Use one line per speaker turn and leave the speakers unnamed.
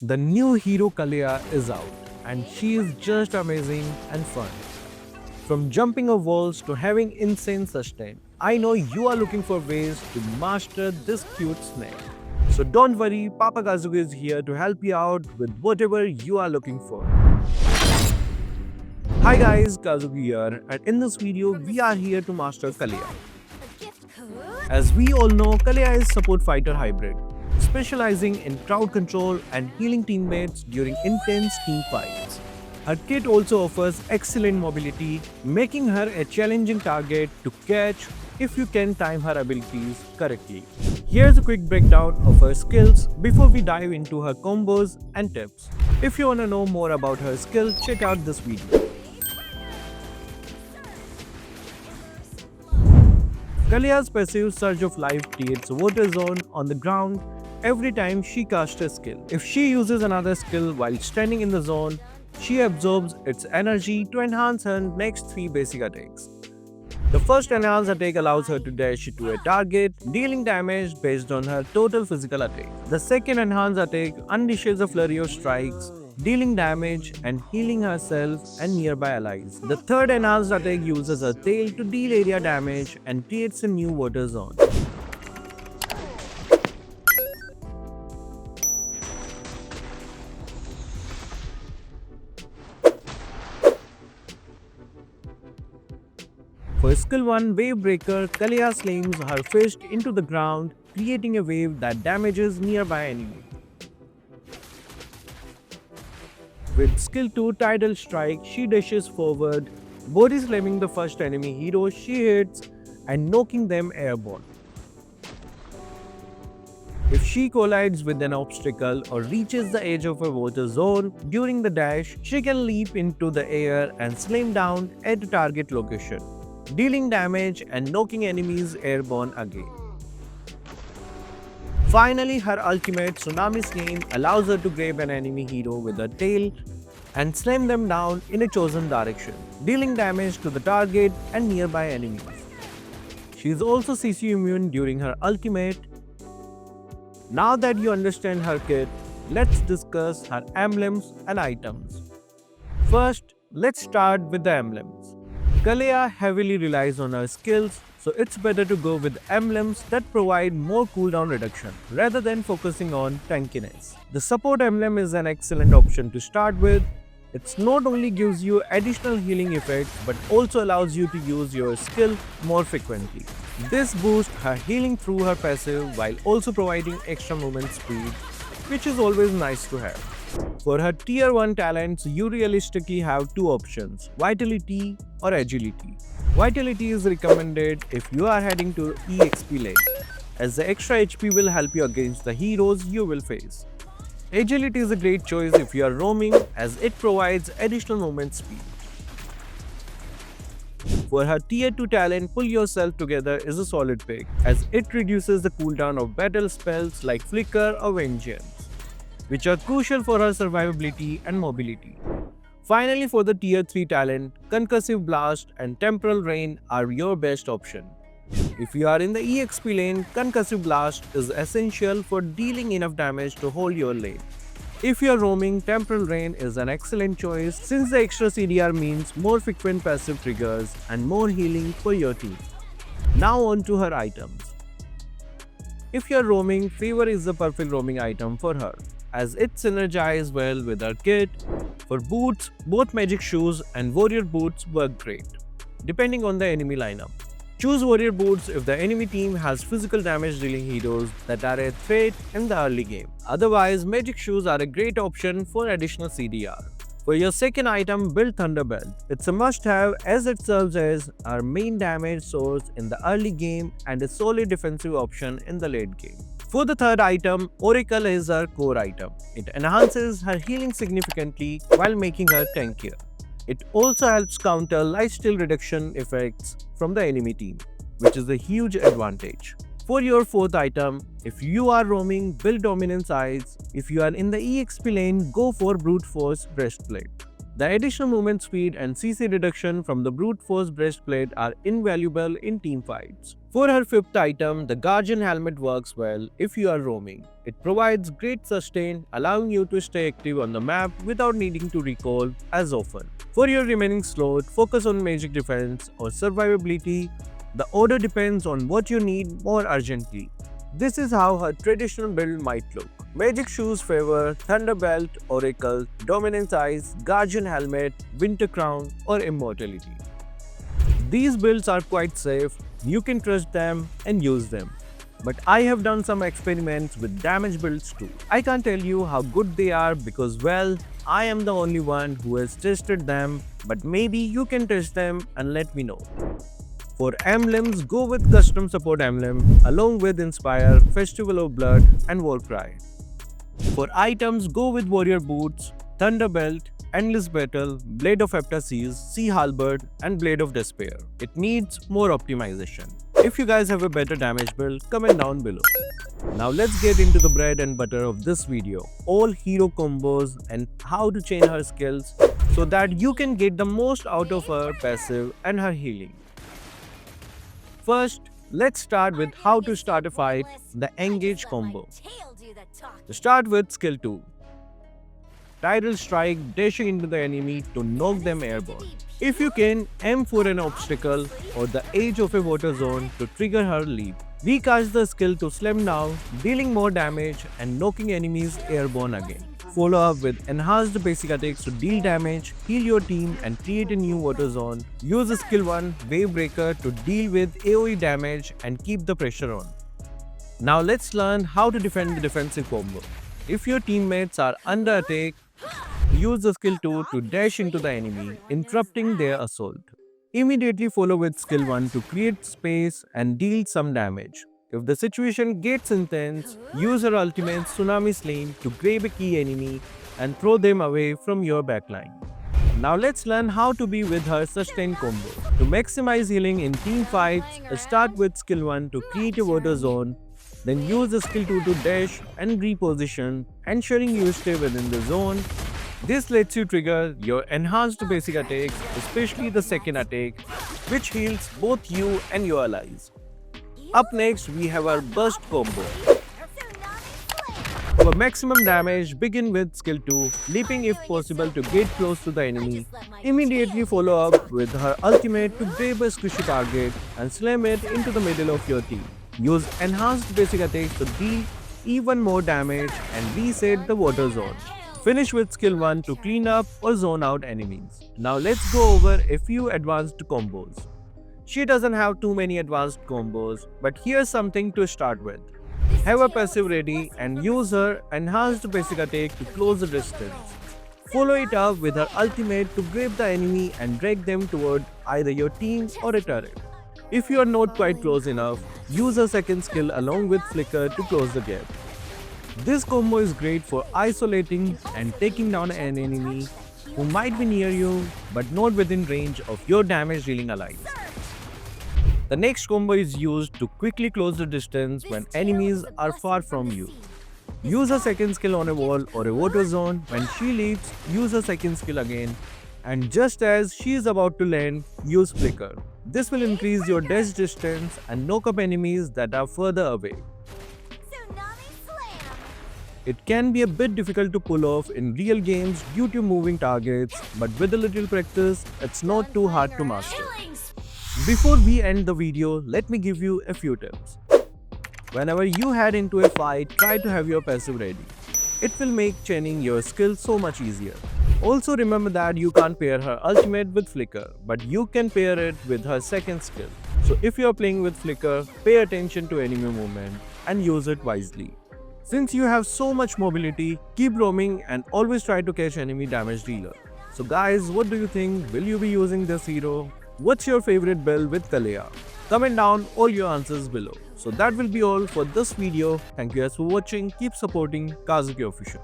The new hero Kalea is out, and she is just amazing and fun. From jumping over walls to having insane sustain, I know you are looking for ways to master this cute snake. So don't worry, Papa Kazuki is here to help you out with whatever you are looking for. Hi guys, Kazuki here, and in this video we are here to master Kalea. As we all know, Kalea is support fighter hybrid, specializing in crowd control and healing teammates during intense team fights. Her kit also offers excellent mobility, making her a challenging target to catch if you can time her abilities correctly. Here's a quick breakdown of her skills before we dive into her combos and tips. If you want to know more about her skill, check out this video. Kalea's passive Surge of Life creates a water zone on the ground every time she casts a skill. If she uses another skill while standing in the zone, she absorbs its energy to enhance her next 3 basic attacks. The first enhanced attack allows her to dash to a target, dealing damage based on her total physical attack. The second enhanced attack unleashes a flurry of strikes, dealing damage and healing herself and nearby allies. The third enhanced attack uses her tail to deal area damage and creates a new water zone. For skill 1 Wave Breaker, Kalea slams her fist into the ground, creating a wave that damages nearby enemy. With skill 2 Tidal Strike, she dashes forward, body slamming the first enemy hero she hits and knocking them airborne. If she collides with an obstacle or reaches the edge of a water zone during the dash, she can leap into the air and slam down at a target location, dealing damage and knocking enemies airborne again. Finally, her ultimate Tsunami Slam allows her to grab an enemy hero with her tail and slam them down in a chosen direction, dealing damage to the target and nearby enemies. She is also CC immune during her ultimate. Now that you understand her kit, let's discuss her emblems and items. First, let's start with the emblems. Kalea heavily relies on her skills, so it's better to go with emblems that provide more cooldown reduction rather than focusing on tankiness. The support emblem is an excellent option to start with. It not only gives you additional healing effects but also allows you to use your skill more frequently. This boosts her healing through her passive while also providing extra movement speed, which is always nice to have. For her tier 1 talents, you realistically have 2 options, Vitality or Agility. Vitality is recommended if you are heading to EXP lane, as the extra HP will help you against the heroes you will face. Agility is a great choice if you are roaming, as it provides additional movement speed. For her tier 2 talent, Pull Yourself Together is a solid pick, as it reduces the cooldown of battle spells like Flicker or Vengeance, which are crucial for her survivability and mobility. Finally, for the tier 3 talent, Concussive Blast and Temporal Rain are your best option. If you are in the EXP lane, Concussive Blast is essential for dealing enough damage to hold your lane. If you are roaming, Temporal Rain is an excellent choice since the extra CDR means more frequent passive triggers and more healing for your team. Now on to her items. If you are roaming, Favor is the perfect roaming item for her, as it synergizes well with her kit. For boots, both Magic Shoes and Warrior Boots work great, depending on the enemy lineup. Choose Warrior Boots if the enemy team has physical damage dealing heroes that are a threat in the early game. Otherwise, Magic Shoes are a great option for additional CDR. For your second item, build Thunderbelt. It's a must-have as it serves as our main damage source in the early game and a solid defensive option in the late game. For the third item, Oracle is her core item. It enhances her healing significantly while making her tankier. It also helps counter lifesteal reduction effects from the enemy team, which is a huge advantage. For your fourth item, if you are roaming, build Dominance Eyes. If you are in the EXP lane, go for Brute Force Breastplate. The additional movement speed and CC reduction from the Brute Force Breastplate are invaluable in team fights. For her fifth item, the Guardian Helmet works well if you are roaming. It provides great sustain, allowing you to stay active on the map without needing to recall as often. For your remaining slot, focus on magic defense or survivability. The order depends on what you need more urgently. This is how her traditional build might look. Magic shoes favor Thunderbelt, Oracle, Dominance Eyes, Guardian Helmet, Winter Crown, or Immortality. These builds are quite safe, you can trust them and use them. But I have done some experiments with damage builds too. I can't tell you how good they are because, well, I am the only one who has tested them, but maybe you can test them and let me know. For emblems, go with Custom Support Emblem along with Inspire, Festival of Blood and Warcry. For items, go with Warrior Boots, Thunderbelt, Endless Battle, Blade of Heptaseas, Sea Halberd and Blade of Despair. It needs more optimization. If you guys have a better damage build, comment down below. Now let's get into the bread and butter of this video. All hero combos and how to chain her skills so that you can get the most out of her passive and her healing. First, let's start with how to start a fight, the Engage combo. To start with Skill 2. Tidal Strike, dashing into the enemy to knock them airborne. If you can, aim for an obstacle or the edge of a water zone to trigger her leap. Recast the skill to slam down, dealing more damage and knocking enemies airborne again. Follow up with enhanced basic attacks to deal damage, heal your team and create a new water zone. Use skill 1, Wave Breaker, to deal with AoE damage and keep the pressure on. Now let's learn how to defend the defensive combo. If your teammates are under attack, use the skill 2 to dash into the enemy, interrupting their assault. Immediately follow with skill 1 to create space and deal some damage. If the situation gets intense, use her ultimate Tsunami Slam to grab a key enemy and throw them away from your backline. Now let's learn how to be with her sustain combo. To maximize healing in team fights, start with skill 1 to create a water zone, then use the skill 2 to dash and reposition, ensuring you stay within the zone. This lets you trigger your enhanced basic attacks, especially the second attack, which heals both you and your allies. Up next, we have our Burst combo. For maximum damage, begin with skill 2, leaping if possible to get close to the enemy. Immediately follow up with her ultimate to grab a squishy target and slam it into the middle of your team. Use enhanced basic attacks to deal even more damage and reset the water zone. Finish with skill 1 to clean up or zone out enemies. Now let's go over a few advanced combos. She doesn't have too many advanced combos, but here's something to start with. Have her passive ready and use her enhanced basic attack to close the distance. Follow it up with her ultimate to grab the enemy and drag them toward either your team or a turret. If you are not quite close enough, use her second skill along with Flicker to close the gap. This combo is great for isolating and taking down an enemy who might be near you but not within range of your damage dealing allies. The next combo is used to quickly close the distance when enemies are far from you. Use her second skill on a wall or a water zone. When she leaves, use her second skill again. And just as she is about to land, use Flicker. This will increase your dash distance and knock up enemies that are further away. It can be a bit difficult to pull off in real games due to moving targets, but with a little practice, it's not too hard to master. Before we end the video, let me give you a few tips. Whenever you head into a fight, try to have your passive ready. It will make chaining your skills so much easier. Also remember that you can't pair her ultimate with Flicker, but you can pair it with her second skill. So if you are playing with Flicker, pay attention to enemy movement and use it wisely. Since you have so much mobility, keep roaming and always try to catch enemy damage dealer. So guys, what do you think? Will you be using this hero? What's your favorite build with Kalea? Comment down all your answers below. So that will be all for this video. Thank you guys for watching. Keep supporting Kazuki Official.